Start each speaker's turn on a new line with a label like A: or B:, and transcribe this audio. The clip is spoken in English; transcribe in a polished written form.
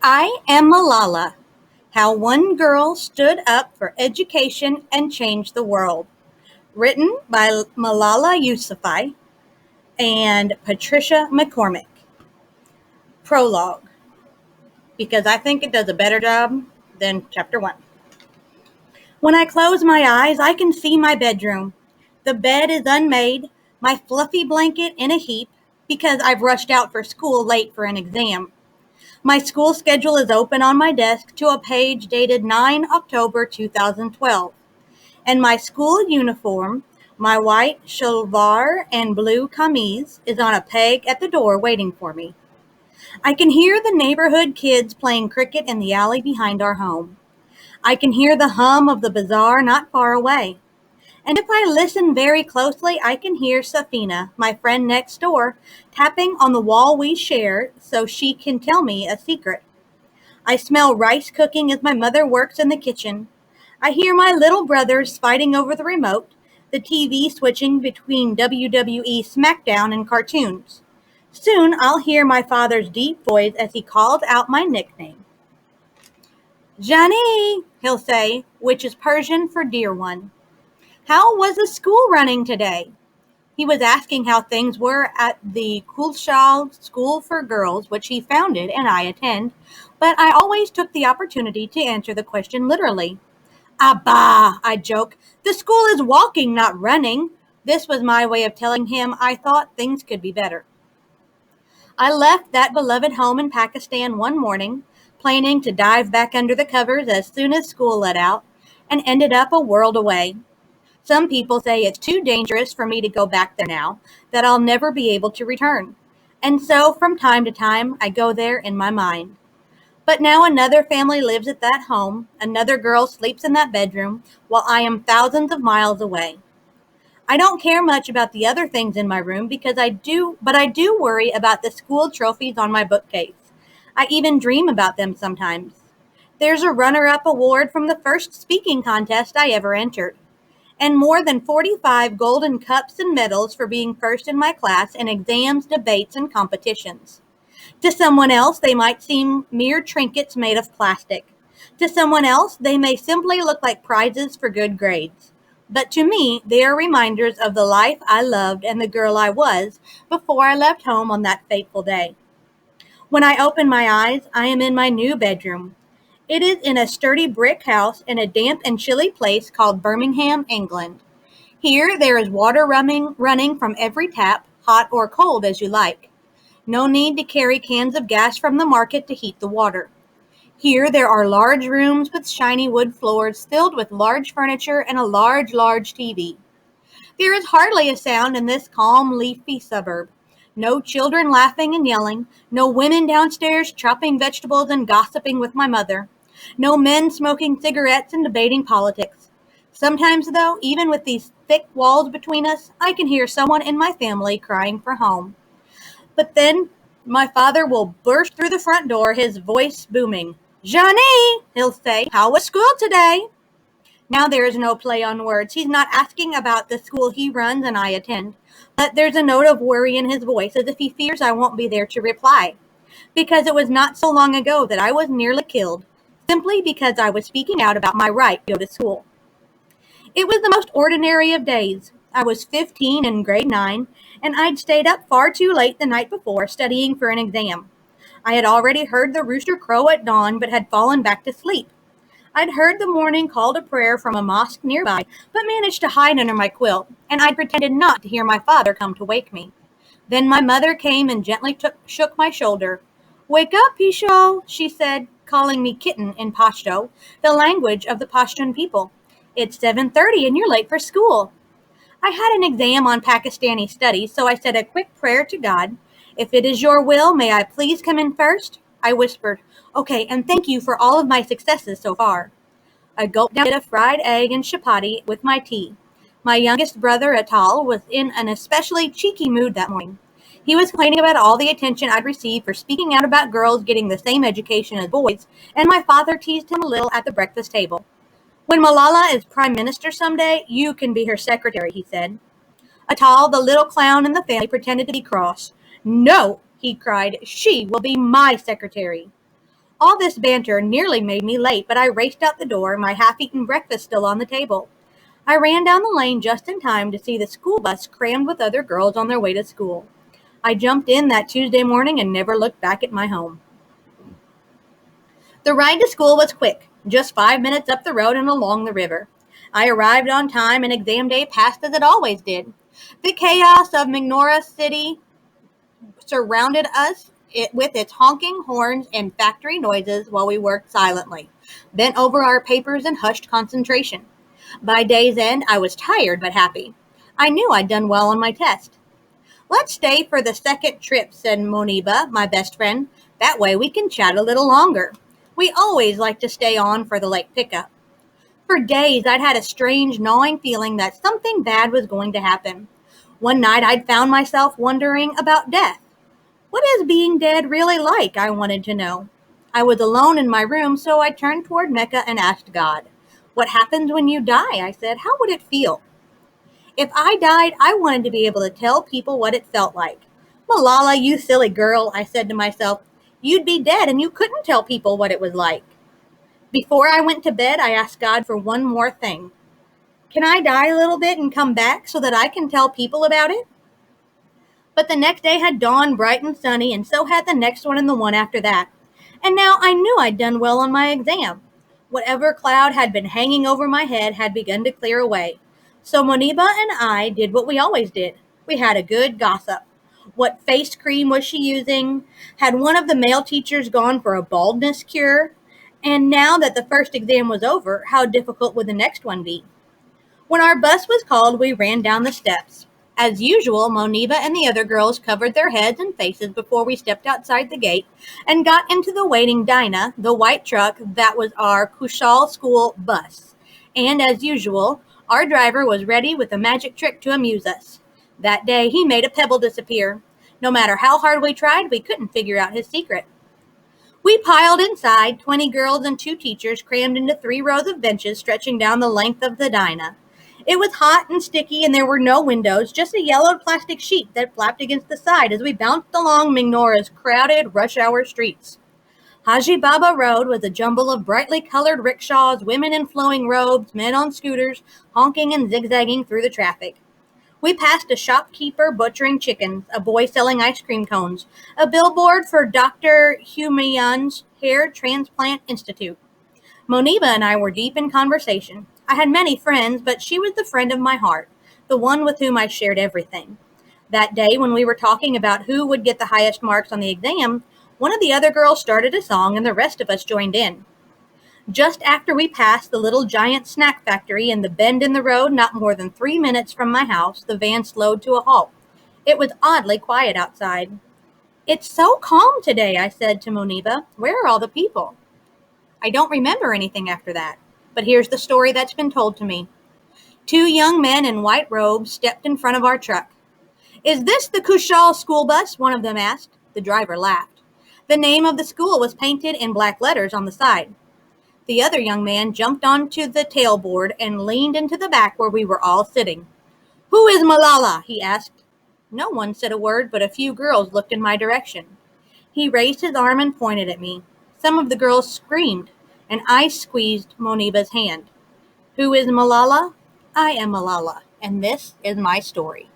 A: I am Malala, How One Girl Stood Up for Education and Changed the World. Written by Malala Yousafzai and Patricia McCormick. Prologue, because I think it does a better job than Chapter 1. When I close my eyes, I can see my bedroom. The bed is unmade, my fluffy blanket in a heap, because I've rushed out for school late for an exam. My school schedule is open on my desk to a page dated 9 October 2012. And my school uniform, my white shalvar and blue kameez, is on a peg at the door waiting for me. I can hear the neighborhood kids playing cricket in the alley behind our home. I can hear the hum of the bazaar not far away. And if I listen very closely, I can hear Safina, my friend next door, tapping on the wall we share so she can tell me a secret. I smell rice cooking as my mother works in the kitchen. I hear my little brothers fighting over the remote, the TV switching between WWE SmackDown and cartoons. Soon I'll hear my father's deep voice as he calls out my nickname. Jani, he'll say, which is Persian for dear one. How was the school running today? He was asking how things were at the Kulshal School for Girls, which he founded and I attend, but I always took the opportunity to answer the question literally. Abba, I joke, the school is walking, not running. This was my way of telling him I thought things could be better. I left that beloved home in Pakistan one morning, planning to dive back under the covers as soon as school let out, and ended up a world away. Some people say it's too dangerous for me to go back there now, that I'll never be able to return. And so from time to time, I go there in my mind. But now another family lives at that home, another girl sleeps in that bedroom, while I am thousands of miles away. I don't care much about the other things in my room but I do worry about the school trophies on my bookcase. I even dream about them sometimes. There's a runner-up award from the first speaking contest I ever entered, and more than 45 golden cups and medals for being first in my class in exams, debates, and competitions. To someone else, they might seem mere trinkets made of plastic. To someone else, they may simply look like prizes for good grades. But to me, they are reminders of the life I loved and the girl I was before I left home on that fateful day. When I open my eyes, I am in my new bedroom. It is in a sturdy brick house in a damp and chilly place called Birmingham, England. Here, there is water running from every tap, hot or cold as you like. No need to carry cans of gas from the market to heat the water. Here there are large rooms with shiny wood floors filled with large furniture and a large TV. There is hardly a sound in this calm, leafy suburb. No children laughing and yelling, no women downstairs chopping vegetables and gossiping with my mother, no men smoking cigarettes and debating politics. Sometimes, though, even with these thick walls between us, I can hear someone in my family crying for home. But then my father will burst through the front door, his voice booming. Johnny, he'll say, how was school today? Now there is no play on words. He's not asking about the school he runs and I attend, but there's a note of worry in his voice as if he fears I won't be there to reply, because it was not so long ago that I was nearly killed, simply because I was speaking out about my right to go to school. It was the most ordinary of days. I was 15 in grade 9, and I'd stayed up far too late the night before studying for an exam. I had already heard the rooster crow at dawn, but had fallen back to sleep. I'd heard the morning call to prayer from a mosque nearby, but managed to hide under my quilt, and I pretended not to hear my father come to wake me. Then my mother came and gently shook my shoulder. Wake up, Pisho, she said, calling me kitten in Pashto, the language of the Pashtun people. It's 7:30 and you're late for school. I had an exam on Pakistani studies, so I said a quick prayer to God. If it is your will, may I please come in first? I whispered, okay, and thank you for all of my successes so far. I gulped down a fried egg and chapati with my tea. My youngest brother, Atal, was in an especially cheeky mood that morning. He was complaining about all the attention I'd received for speaking out about girls getting the same education as boys, and my father teased him a little at the breakfast table. When Malala is prime minister someday, you can be her secretary, he said. Atal, the little clown in the family, pretended to be cross. No, he cried, she will be my secretary. All this banter nearly made me late, but I raced out the door, my half-eaten breakfast still on the table. I ran down the lane just in time to see the school bus crammed with other girls on their way to school. I jumped in that Tuesday morning and never looked back at my home. The ride to school was quick, just 5 minutes up the road and along the river. I arrived on time and exam day passed as it always did. The chaos of Mignora City surrounded us with its honking horns and factory noises while we worked silently, bent over our papers in hushed concentration. By day's end, I was tired but happy. I knew I'd done well on my test. "Let's stay for the second trip," said Moniba, my best friend. "That way we can chat a little longer. We always like to stay on for the late pickup." For days, I'd had a strange, gnawing feeling that something bad was going to happen. One night, I'd found myself wondering about death. What is being dead really like? I wanted to know. I was alone in my room, so I turned toward Mecca and asked God. "What happens when you die?" I said. "How would it feel?" If I died, I wanted to be able to tell people what it felt like. "Malala, you silly girl," I said to myself. "You'd be dead and you couldn't tell people what it was like." Before I went to bed, I asked God for one more thing. "Can I die a little bit and come back so that I can tell people about it?" But the next day had dawned bright and sunny, and so had the next one and the one after that. And now I knew I'd done well on my exam. Whatever cloud had been hanging over my head had begun to clear away. So Moniba and I did what we always did. We had a good gossip. What face cream was she using? Had one of the male teachers gone for a baldness cure? And now that the first exam was over, how difficult would the next one be? When our bus was called, we ran down the steps. As usual, Moniba and the other girls covered their heads and faces before we stepped outside the gate and got into the waiting Dinah, the white truck that was our Kushal school bus. And as usual, our driver was ready with a magic trick to amuse us. That day, he made a pebble disappear. No matter how hard we tried, we couldn't figure out his secret. We piled inside, 20 girls and 2 teachers crammed into 3 rows of benches stretching down the length of the Dinah. It was hot and sticky, and there were no windows, just a yellowed plastic sheet that flapped against the side as we bounced along Mignora's crowded rush-hour streets. Haji Baba Road was a jumble of brightly colored rickshaws, women in flowing robes, men on scooters, honking and zigzagging through the traffic. We passed a shopkeeper butchering chickens, a boy selling ice cream cones, a billboard for Dr. Humayun's Hair Transplant Institute. Moniba and I were deep in conversation. I had many friends, but she was the friend of my heart, the one with whom I shared everything. That day, when we were talking about who would get the highest marks on the exam, one of the other girls started a song and the rest of us joined in. Just after we passed the little giant snack factory and the bend in the road, not more than 3 minutes from my house, the van slowed to a halt. It was oddly quiet outside. "It's so calm today," I said to Moniba. "Where are all the people?" I don't remember anything after that, but here's the story that's been told to me. 2 young men in white robes stepped in front of our truck. "Is this the Kushal school bus?" one of them asked. The driver laughed. The name of the school was painted in black letters on the side. The other young man jumped onto the tailboard and leaned into the back where we were all sitting. "Who is Malala?" he asked. No one said a word, but a few girls looked in my direction. He raised his arm and pointed at me. Some of the girls screamed, and I squeezed Moniba's hand. "Who is Malala?" I am Malala, and this is my story.